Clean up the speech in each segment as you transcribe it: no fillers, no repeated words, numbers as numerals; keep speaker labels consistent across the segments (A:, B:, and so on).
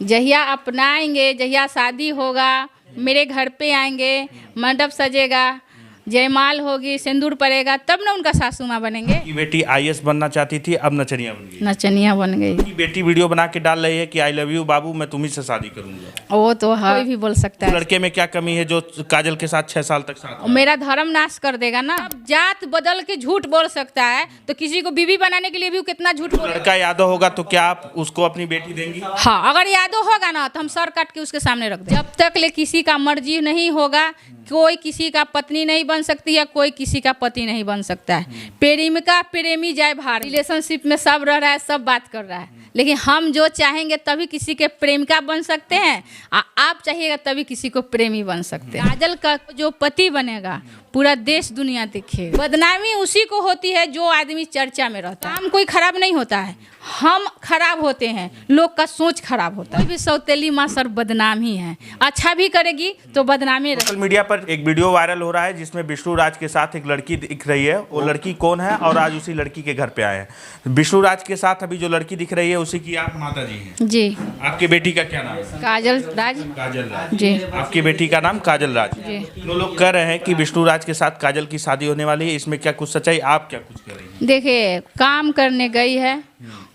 A: जहिया अपनाएंगे, जहिया शादी होगा, मेरे घर पे आएंगे, मंडप सजेगा, जयमाल होगी, सिंदूर पड़ेगा, तब ना उनका सासू माँ बनेंगे।
B: की बेटी आईएएस बनना चाहती थी, अब नचनिया बन गई।
A: नचनिया बन गई।
B: की बेटी वीडियो बना के डाल रही है कि आई लव यू बाबू, मैं तुम्ही से शादी करूंगा।
A: वो तो कोई भी बोल सकता है।
B: लड़के में क्या कमी है जो काजल के साथ 6 साल तक साथ रहा?
A: मेरा धर्म नाश कर देगा ना। अब जात बदल के झूठ बोल सकता है तो किसी को बीवी बनाने के लिए भी कितना झूठ बोल।
B: लड़का यादव होगा तो क्या आप उसको अपनी बेटी देंगी?
A: हाँ, अगर यादव होगा ना तो हम सर काट के उसके सामने रख देंगे। जब तक ले किसी का मर्जी नहीं होगा, कोई किसी का पत्नी नहीं बन सकती है, कोई किसी का पति नहीं बन सकता है। प्रेमिका प्रेमी जय भारत। रिलेशनशिप में सब रह रहा है, सब बात कर रहा है, लेकिन हम जो चाहेंगे तभी किसी के प्रेमिका बन सकते हैं, आप चाहिएगा तभी किसी को प्रेमी बन सकते हैं। काजल का जो पति बनेगा पूरा देश दुनिया देखेगा। बदनामी उसी को होती है जो आदमी चर्चा में रहता है। काम कोई खराब नहीं होता है, हम खराब होते हैं, लोग का सोच खराब होता है। कोई भी सौतेली माँ सर बदनाम ही है, अच्छा भी करेगी तो बदनामी।
B: सोशल मीडिया पर एक वीडियो वायरल हो रहा है जिसमें विष्णु राज के साथ एक लड़की दिख रही है। वो लड़की कौन है और आज उसी लड़की के घर पे आए हैं। विष्णु राज के साथ अभी जो लड़की दिख रही है उसी की आप माता जी हैं।
A: जी।
B: आपकी बेटी का क्या नाम है?
A: काजल राज।
B: काजल राज
A: जी।
B: आपकी बेटी का नाम काजल राज।
A: जी।
B: तो लोग कह रहे हैं कि विष्णु राज के साथ काजल की शादी होने वाली है, इसमें क्या कुछ सच्चाई, आप क्या कुछ कह रही हैं?
A: देखिए, काम करने गई है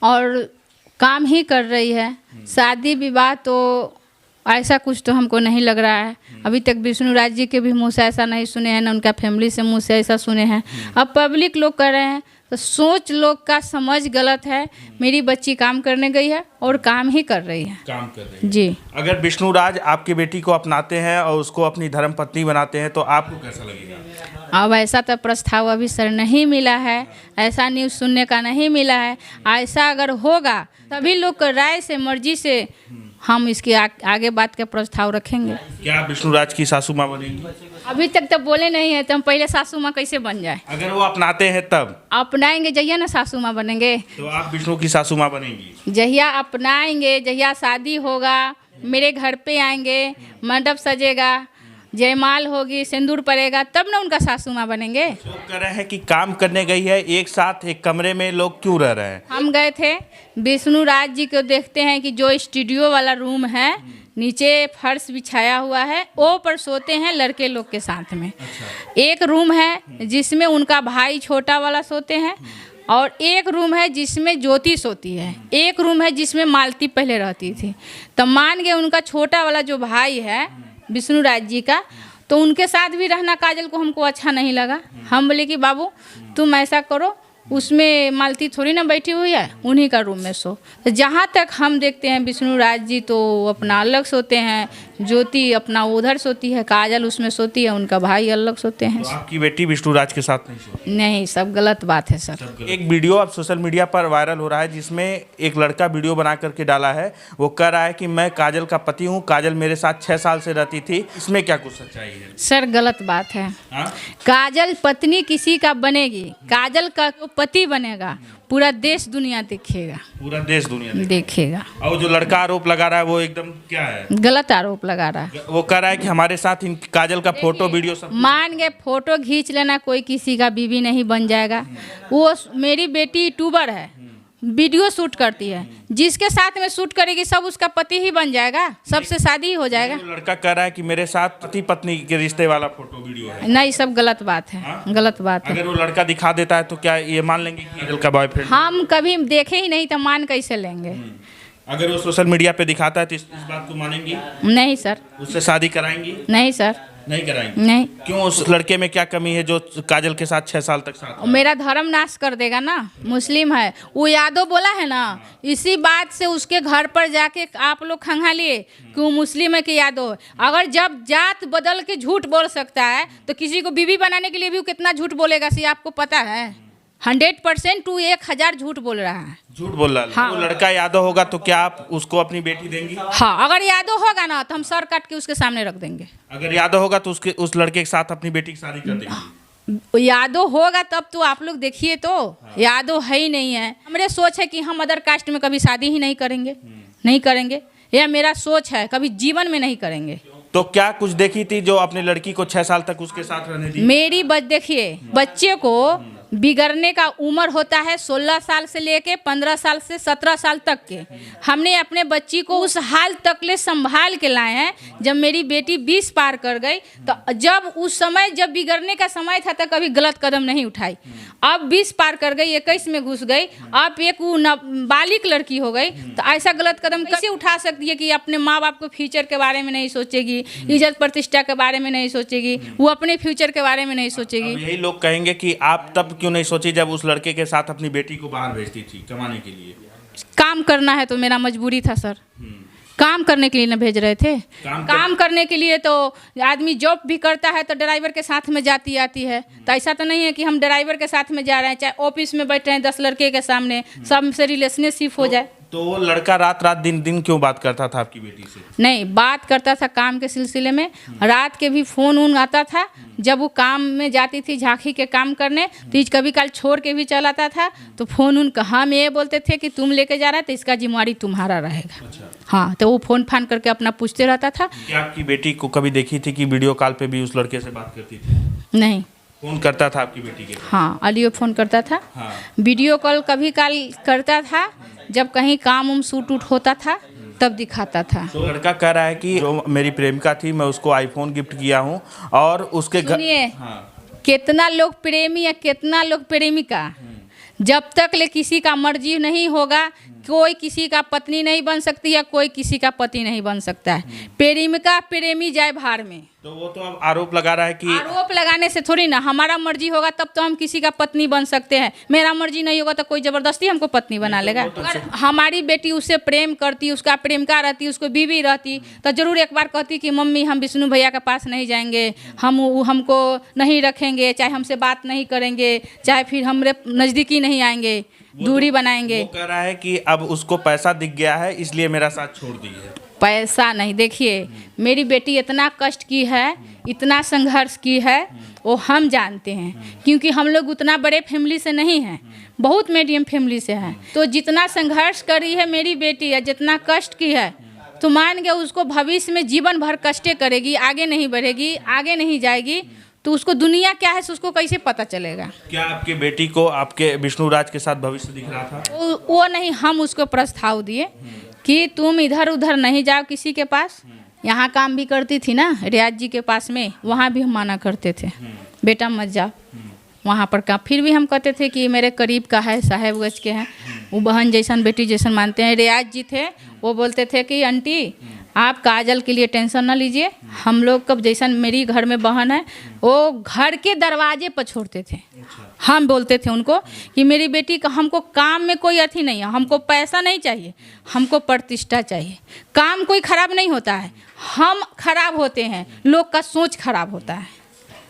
A: और काम ही कर रही है। शादी विवाह तो ऐसा कुछ तो हमको नहीं लग रहा है। अभी तक विष्णु राज जी के भी मुँह से ऐसा नहीं सुने हैं, ना उनका फैमिली से मुँह से ऐसा सुने हैं। अब पब्लिक लोग कर रहे हैं तो सोच लोग का समझ गलत है। मेरी बच्ची काम करने गई है और काम ही कर रही है।
B: काम कर रही है
A: जी।
B: अगर विष्णु राज आपकी बेटी को अपनाते हैं और उसको अपनी धर्म पत्नी बनाते हैं तो आपको कैसा लगेगा?
A: अब ऐसा तो प्रस्ताव अभी सर नहीं मिला है, ऐसा न्यूज़ सुनने का नहीं मिला है। ऐसा अगर होगा तभी लोग को राय से मर्जी से हम इसके आगे बात का प्रस्ताव रखेंगे।
B: क्या आप विष्णु राज की सासू माँ बनेंगी?
A: अभी तक तो बोले नहीं है तो हम पहले सासू माँ कैसे बन जाए?
B: अगर वो अपनाते हैं तब
A: अपनाएंगे जहिया ना सासू माँ बनेंगे।
B: तो आप विष्णु की सासू माँ बनेंगी?
A: जहिया अपनाएंगे, जहिया शादी होगा, मेरे घर पे आएंगे, मंडप सजेगा, जयमाल होगी, सिंदूर पड़ेगा, तब ना उनका सासू माँ बनेंगे।
B: लोग कह रहे हैं कि काम करने गई है, एक साथ एक कमरे में लोग क्यों रह रहे हैं?
A: हम गए थे विष्णु राज जी को, देखते हैं कि जो स्टूडियो वाला रूम है, नीचे फर्श बिछाया हुआ है, वो पर सोते हैं लड़के लोग के साथ में। एक रूम है जिसमें उनका भाई छोटा वाला सोते हैं, और एक रूम है जिसमें ज्योति सोती है, एक रूम है जिसमें मालती पहले रहती थी। तो मान गए उनका छोटा वाला जो भाई है विष्णु राज जी का, तो उनके साथ भी रहना काजल को हमको अच्छा नहीं लगा। हम बोले कि बाबू तुम ऐसा करो, उसमें मालती थोड़ी ना बैठी हुई है, उन्हीं का रूम में सो। तो जहाँ तक हम देखते हैं विष्णु राज जी तो अपना अलग सोते हैं, ज्योति अपना उधर सोती है, काजल उसमें सोती है, उनका भाई अलग सोते हैं।
B: तो आपकी बेटी विष्णु राज के साथ नहीं सोती?
A: नहीं, सब गलत बात है सर।
B: एक वीडियो अब सोशल मीडिया पर वायरल हो रहा है जिसमें एक लड़का वीडियो बना करके डाला है। वो कह रहा है कि मैं काजल का पति हूँ, काजल मेरे साथ 6 साल से रहती थी। इसमें क्या कुछ सच्चाई है?
A: सर गलत बात है।
B: हाँ?
A: काजल पत्नी किसी का बनेगी, काजल का पति बनेगा, पूरा देश दुनिया देखेगा।
B: पूरा देश दुनिया
A: देखेगा।
B: और जो लड़का आरोप लगा रहा है वो एकदम क्या है?
A: गलत आरोप लगा रहा है।
B: वो कह रहा है कि हमारे साथ इन काजल का फोटो वीडियो सब।
A: मान गए फोटो खींच लेना, कोई किसी का बीवी नहीं बन जाएगा। वो मेरी बेटी यूट्यूबर है, वीडियो शूट करती है, जिसके साथ में शूट करेगी सब उसका पति ही बन जाएगा, सबसे शादी ही हो जाएगा।
B: लड़का कह रहा है कि मेरे साथ पति पत्नी के रिश्ते वाला फोटो वीडियो है।
A: नहीं, सब गलत बात है।
B: हाँ?
A: गलत बात है।
B: अगर वो लड़का दिखा देता है तो क्या ये मान लेंगे कि काजल का बॉयफ्रेंड?
A: हम कभी देखे ही नहीं तो मान कैसे लेंगे?
B: अगर वो सोशल मीडिया पे दिखाता है तो इस बात को मानेंगी?
A: नहीं सर।
B: उससे शादी कराएंगी?
A: नहीं सर।
B: नहीं कराएंगी?
A: नहीं।
B: क्यों? उस लड़के में क्या कमी है जो काजल के साथ 6 साल तक साथ रहा?
A: मेरा धर्म नाश कर देगा ना। मुस्लिम है वो, यादव बोला है ना, इसी बात से उसके घर पर जाके आप लोग खंगालिए कि वो मुस्लिम है कि यादव है। अगर जब जात बदल के झूठ बोल सकता है तो किसी को बीवी बनाने के लिए भी वो कितना झूठ बोलेगा, सी आपको पता है? 100% टू 1000 झूठ बोल रहा है।
B: झूठ बोल रहा है।
A: हाँ।
B: वो लड़का यादव होगा तो क्या आप उसको अपनी बेटी देंगी?
A: हाँ, अगर यादव होगा ना तो हम सर काट के उसके सामने रख देंगे।
B: अगर यादव होगा तो उस लड़के के साथ अपनी बेटी की शादी कर देंगी?
A: यादव होगा तब तो आप लोग देखिए तो। यादव है ही नहीं है। हमारे सोच है कि हम अदर कास्ट में कभी शादी ही नहीं करेंगे, नहीं करेंगे। यह मेरा सोच है, कभी जीवन में नहीं करेंगे।
B: तो क्या कुछ देखी थी जो अपनी लड़की को 6 साल तक उसके साथ रहने दी?
A: मेरी देखिए, बच्चे को बिगड़ने का उम्र होता है 16 साल से लेके 15 साल से 17 साल तक के। हमने अपने बच्ची को उस हाल तक ले संभाल के लाए हैं। जब मेरी बेटी 20 पार कर गई तो जब उस समय जब बिगड़ने का समय था तो कभी गलत कदम नहीं उठाई। अब 20 पार कर गई, 21 में घुस गई, अब एक नाबालिग लड़की हो गई, तो ऐसा गलत कदम कैसे उठा सकती है कि अपने माँ बाप को फ्यूचर के बारे में नहीं सोचेगी, इज्जत प्रतिष्ठा के बारे में नहीं सोचेगी, वो अपने फ्यूचर के बारे में नहीं सोचेगी।
B: यही लोग कहेंगे कि आप तब क्यों नहीं सोची जब उस लड़के के साथ अपनी बेटी को बाहर भेजती थी कमाने के लिए?
A: काम करना है तो मेरा मजबूरी था सर। काम करने के लिए न भेज रहे थे। काम करने के लिए तो आदमी जॉब भी करता है तो ड्राइवर के साथ में जाती आती है। तो ऐसा तो नहीं है कि हम ड्राइवर के साथ में जा रहे हैं, चाहे ऑफिस में बैठे हैं 10 लड़के के सामने, सब से रिलेशनशिप हो जाए।
B: तो वो लड़का रात रात दिन दिन क्यों बात करता था आपकी बेटी से?
A: नहीं, बात करता था काम के सिलसिले में। रात के भी फ़ोन उन आता था जब वो काम में जाती थी झांकी के काम करने, तो कभी कल छोड़ के भी चलाता था। तो फ़ोन उन हम ये बोलते थे कि तुम लेके जा रहा है तो इसका जिम्मेवारी तुम्हारा रहेगा।
B: अच्छा।
A: हाँ, तो वो फ़ोन फान करके अपना पूछते रहता था।
B: क्या आपकी बेटी को कभी देखी थी कि वीडियो कॉल पे भी उस लड़के से बात करती थी?
A: नहीं।
B: फोन करता था आपकी बेटी के?
A: हाँ, ऑडियो फ़ोन करता था।
B: हाँ।
A: वीडियो कॉल कभी काल करता था जब कहीं काम उम शूट उट होता था तब दिखाता था।
B: तो लड़का कह रहा है कि जो मेरी प्रेमिका थी मैं उसको आईफोन गिफ्ट किया हूँ और उसके
A: सुनिए,
B: हाँ।
A: कितना लोग प्रेमी या कितना लोग प्रेमिका, जब तक ले किसी का मर्जी नहीं होगा कोई किसी का पत्नी नहीं बन सकती है, कोई किसी का पति नहीं बन सकता है। प्रेमिका प्रेमी जाए भाड़ में।
B: तो वो तो अब आरोप लगा रहा है कि
A: आरोप लगाने से थोड़ी ना, हमारा मर्जी होगा तब तो हम किसी का पत्नी बन सकते हैं। मेरा मर्जी नहीं होगा तो कोई जबरदस्ती हमको पत्नी बना लेगा। अगर हमारी बेटी उससे प्रेम करती, उसका प्रेमिका रहती, उसको बीवी रहती, तो जरूर एक बार कहती कि मम्मी हम विष्णु भैया के पास नहीं जाएंगे, हमको नहीं रखेंगे, चाहे हमसे बात नहीं करेंगे, चाहे फिर हमरे नज़दीकी नहीं आएंगे, दूरी बनाएंगे।
B: वो कह रहा है कि अब उसको पैसा दिख गया है इसलिए मेरा साथ छोड़ दी है।
A: पैसा नहीं, देखिए मेरी बेटी इतना कष्ट की है, इतना संघर्ष की है, वो हम जानते हैं, क्योंकि हम लोग उतना बड़े फैमिली से नहीं हैं, बहुत मीडियम फैमिली से हैं। तो जितना संघर्ष करी है मेरी बेटी है, जितना कष्ट की है, तो मान के उसको भविष्य में जीवन भर कष्टे करेगी, आगे नहीं बढ़ेगी, आगे नहीं जाएगी, तो उसको दुनिया क्या है उसको कैसे पता चलेगा?
B: क्या आपके बेटी को आपके विष्णु राज के साथ भविष्य दिख रहा था?
A: वो नहीं, हम उसको प्रस्ताव दिए कि तुम इधर उधर नहीं जाओ किसी के पास। यहाँ काम भी करती थी ना रियाज जी के पास में, वहाँ भी हम मना करते थे, बेटा मत जाओ वहाँ पर काम। फिर भी हम कहते थे कि मेरे करीब का है, साहेबगंज के हैं, वो बहन जैसन बेटी जैसन मानते हैं। रियाज जी थे, वो बोलते थे कि आंटी आप काजल के लिए टेंशन ना लीजिए, हम लोग कब जैसन मेरी घर में बहन है वो घर के दरवाजे पर छोड़ते थे। हम बोलते थे उनको कि मेरी बेटी का हमको काम में कोई अथी नहीं है, हमको पैसा नहीं चाहिए, हमको प्रतिष्ठा चाहिए। काम कोई खराब नहीं होता है, हम खराब होते हैं, लोग का सोच खराब होता है।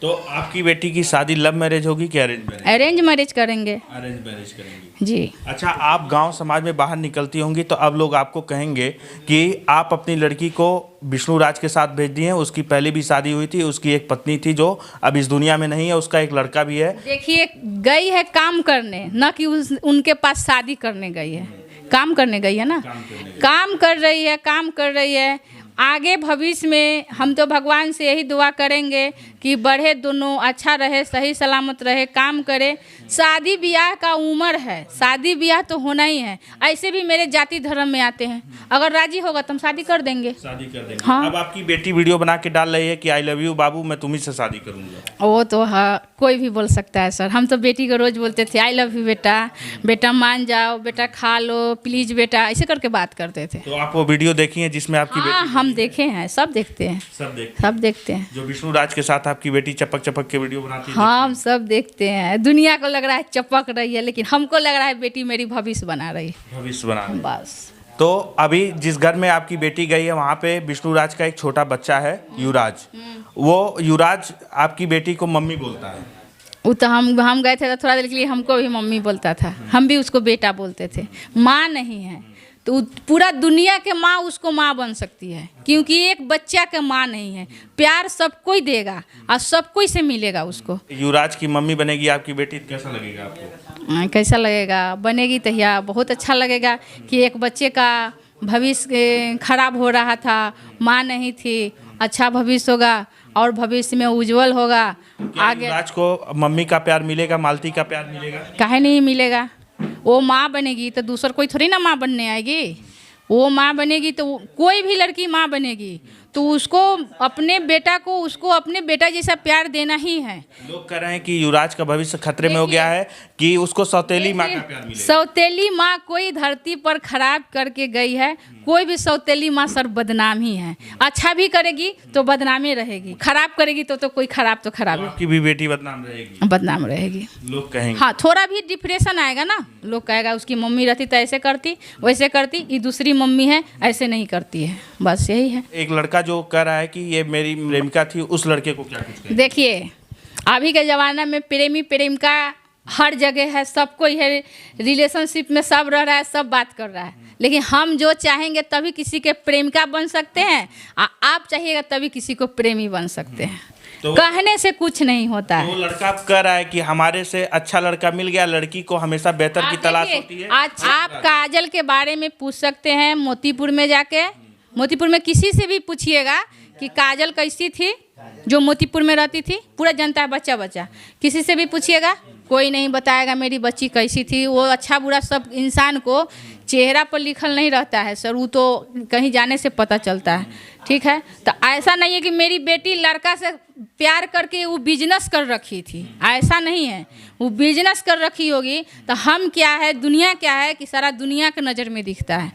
B: तो आपकी बेटी की शादी लव मैरिज होगी कि अरेंज मैरिज?
A: अरेंज मैरिज करेंगे।
B: अरेंज मैरिज करेंगी
A: जी।
B: अच्छा, आप गांव समाज में बाहर निकलती होंगी तो अब लोग आपको कहेंगे कि आप अपनी लड़की को विष्णु राज के साथ भेज दी हैं, उसकी पहले भी शादी हुई थी, उसकी एक पत्नी थी जो अब इस दुनिया में नहीं है, उसका एक लड़का भी है।
A: देखिए गई है काम करने, न कि उनके पास शादी करने गई है, काम करने गई है ना, काम कर रही है, काम कर रही है। आगे भविष्य में हम तो भगवान से यही दुआ करेंगे कि बढ़े, दोनों अच्छा रहे, सही सलामत रहे, काम करे। शादी ब्याह का उम्र है, शादी ब्याह तो होना ही है। ऐसे भी मेरे जाति धर्म में आते हैं, अगर राजी होगा तो हम शादी कर देंगे।
B: शादी कर देंगे।
A: हाँ।
B: अब आपकी बेटी वीडियो बना के डाल रही है कि आई लव यू बाबू, मैं तुम्ही से शादी करूंगा।
A: वो तो हाँ, कोई भी बोल सकता है सर। हम तो बेटी को रोज बोलते थे आई लव यू बेटा, बेटा मान जाओ, बेटा खा लो प्लीज बेटा, ऐसे करके बात करते थे।
B: तो आप वो वीडियो देखी है जिसमें आपकी
A: हाँ,
B: बेटी?
A: हम देखे हैं, सब देखते हैं, सब देखते हैं।
B: जो विष्णु राज के साथ आपकी बेटी चपक चपक के वीडियो बनाती है?
A: हाँ, हम सब देखते हैं। दुनिया को लग रहा है चपक रही है, लेकिन हमको लग रहा है बेटी मेरी भविष्य बना रही है।
B: भविष्य बना रही है।
A: बस।
B: तो अभी जिस घर में आपकी बेटी गई है वहाँ पे विष्णु राज का एक छोटा बच्चा है युवराज, वो युवराज आपकी बेटी को मम्मी बोलता है।
A: वो तो हम गए थे तो थोड़ा देर के लिए हमको भी मम्मी बोलता था, हम भी उसको बेटा बोलते थे। माँ नहीं है तो पूरा दुनिया के माँ उसको माँ बन सकती है, क्योंकि एक बच्चा के माँ नहीं है। प्यार सब कोई देगा और सब कोई से मिलेगा उसको।
B: युवराज की मम्मी बनेगी आपकी बेटी, कैसा लगेगा आपको?
A: कैसा लगेगा? बनेगी तो या बहुत अच्छा लगेगा कि एक बच्चे का भविष्य खराब हो रहा था, माँ नहीं थी, अच्छा भविष्य होगा और भविष्य में उज्जवल होगा।
B: क्या
A: आगे
B: युवराज को मम्मी का प्यार मिलेगा, मालती का प्यार मिलेगा?
A: काहे नहीं मिलेगा? वो माँ बनेगी तो दूसर कोई थोड़ी ना माँ बनने आएगी। वो माँ बनेगी तो कोई भी लड़की माँ बनेगी तो उसको अपने बेटा को उसको अपने बेटा जैसा प्यार देना ही है।
B: लोग कह रहे हैं कि युवराज का भविष्य खतरे में हो गया है कि उसको सौतेली माँ का प्यार मिलेगा।
A: सौतेली माँ कोई धरती पर खराब करके गई है। कोई भी सौतेली माँ सर बदनाम ही है। अच्छा भी करेगी तो बदनामी रहेगी, खराब करेगी तो कोई खराब तो खराब है।
B: आपकी भी बेटी बदनाम रहेगी?
A: बदनाम रहेगी,
B: लोग कहेंगे।
A: हाँ, थोड़ा भी डिप्रेशन आएगा ना, लोग कहेगा उसकी मम्मी रहती तो ऐसे करती वैसे करती, ये दूसरी मम्मी है ऐसे नहीं करती है, बस यही है।
B: एक लड़का जो कह रहा है कि ये मेरी प्रेमिका थी, उस लड़के को क्या कुछ कहें?
A: देखिए अभी के ज़माना में प्रेमी प्रेमिका हर जगह है, सब कोई है, रिलेशनशिप में सब रह रहा है, सब बात कर रहा है, लेकिन हम जो चाहेंगे तभी किसी के प्रेमिका बन सकते हैं, आप चाहिएगा तभी किसी को प्रेमी बन सकते हैं।
B: तो
A: कहने से कुछ नहीं होता है।
B: वो लड़का कह रहा है कि हमारे से अच्छा लड़का मिल गया, लड़की को हमेशा बेहतर की तलाश होती है।
A: आज आप काजल के बारे में पूछ सकते हैं मोतीपुर में जाके, मोतीपुर में किसी से भी पूछिएगा कि काजल कैसी थी, जो मोतीपुर में रहती थी, पूरा जनता है, बच्चा बच्चा, किसी से भी पूछिएगा कोई नहीं बताएगा मेरी बच्ची कैसी थी। वो अच्छा बुरा सब इंसान को चेहरा पर लिखल नहीं रहता है सर, वो तो कहीं जाने से पता चलता है, ठीक है। तो ऐसा नहीं है कि मेरी बेटी लड़का से प्यार करके वो बिजनेस कर रखी थी, ऐसा नहीं है। वो बिजनेस कर रखी होगी तो हम क्या है, दुनिया क्या है कि सारा दुनिया के नज़र में दिखता है,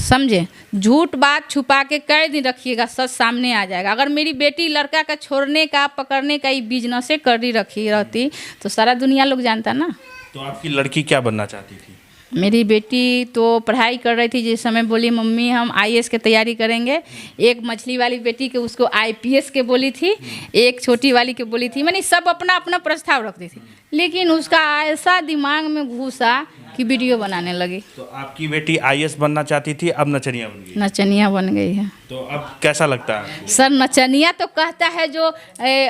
A: समझे। झूठ बात छुपा के कई दिन रखिएगा, सच सामने आ जाएगा। अगर मेरी बेटी लड़का का छोड़ने का पकड़ने का ही बिजनेस कर रखी रहती तो सारा दुनिया लोग जानता ना।
B: तो आपकी लड़की क्या बनना चाहती थी?
A: मेरी बेटी तो पढ़ाई कर रही थी, जिस समय बोली मम्मी हम आईएएस की तैयारी करेंगे। एक मछली वाली बेटी के उसको आईपीएस के बोली थी, एक छोटी वाली के बोली थी, मैंने सब अपना अपना प्रस्ताव रखती थी, लेकिन उसका ऐसा दिमाग में घुसा कि वीडियो बनाने लगी।
B: तो आपकी बेटी आईएएस बनना चाहती थी, अब नचनिया बन गई।
A: नचनिया बन गई है।
B: तो अब कैसा लगता है?
A: सर नचनिया तो कहता है जो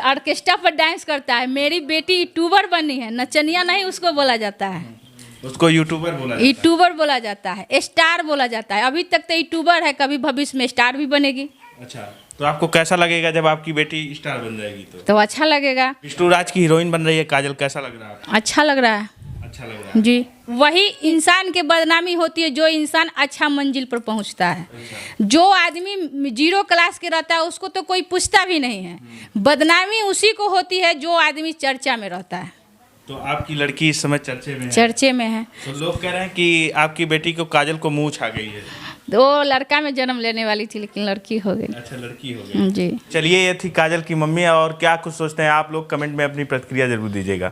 A: ऑर्केस्ट्रा पर डांस करता है, मेरी बेटी यूट्यूबर बनी है, नचनिया नहीं उसको बोला जाता है,
B: उसको यूट्यूबर बोला जाता है।
A: यूट्यूबर बोला जाता है, स्टार बोला जाता है। अभी तक तो यूट्यूबर है, कभी भविष्य में स्टार भी बनेगी।
B: अच्छा, तो आपको कैसा लगेगा जब आपकी बेटी स्टार बन जाएगी? तो
A: अच्छा लगेगा।
B: विष्णु राज की हीरोइन बन रही है काजल, कैसा लग रहा है?
A: अच्छा लग रहा है।
B: अच्छा लग रहा है
A: जी, वही इंसान के बदनामी होती है जो इंसान अच्छा मंजिल पर पहुंचता है। जो आदमी 0 क्लास के रहता है उसको तो कोई पूछता भी नहीं है, बदनामी उसी को होती है जो आदमी चर्चा में रहता है।
B: तो आपकी लड़की इस समय चर्चे में है?
A: चर्चे में है।
B: तो लोग कह रहे हैं कि आपकी बेटी को काजल को मुँह छा गई है।
A: वो लड़का में जन्म लेने वाली थी लेकिन लड़की हो गई।
B: अच्छा, लड़की हो गई।
A: जी।
B: चलिए, ये थी काजल की मम्मी। और क्या कुछ सोचते हैं आप लोग, कमेंट में अपनी प्रतिक्रिया जरूर दीजिएगा।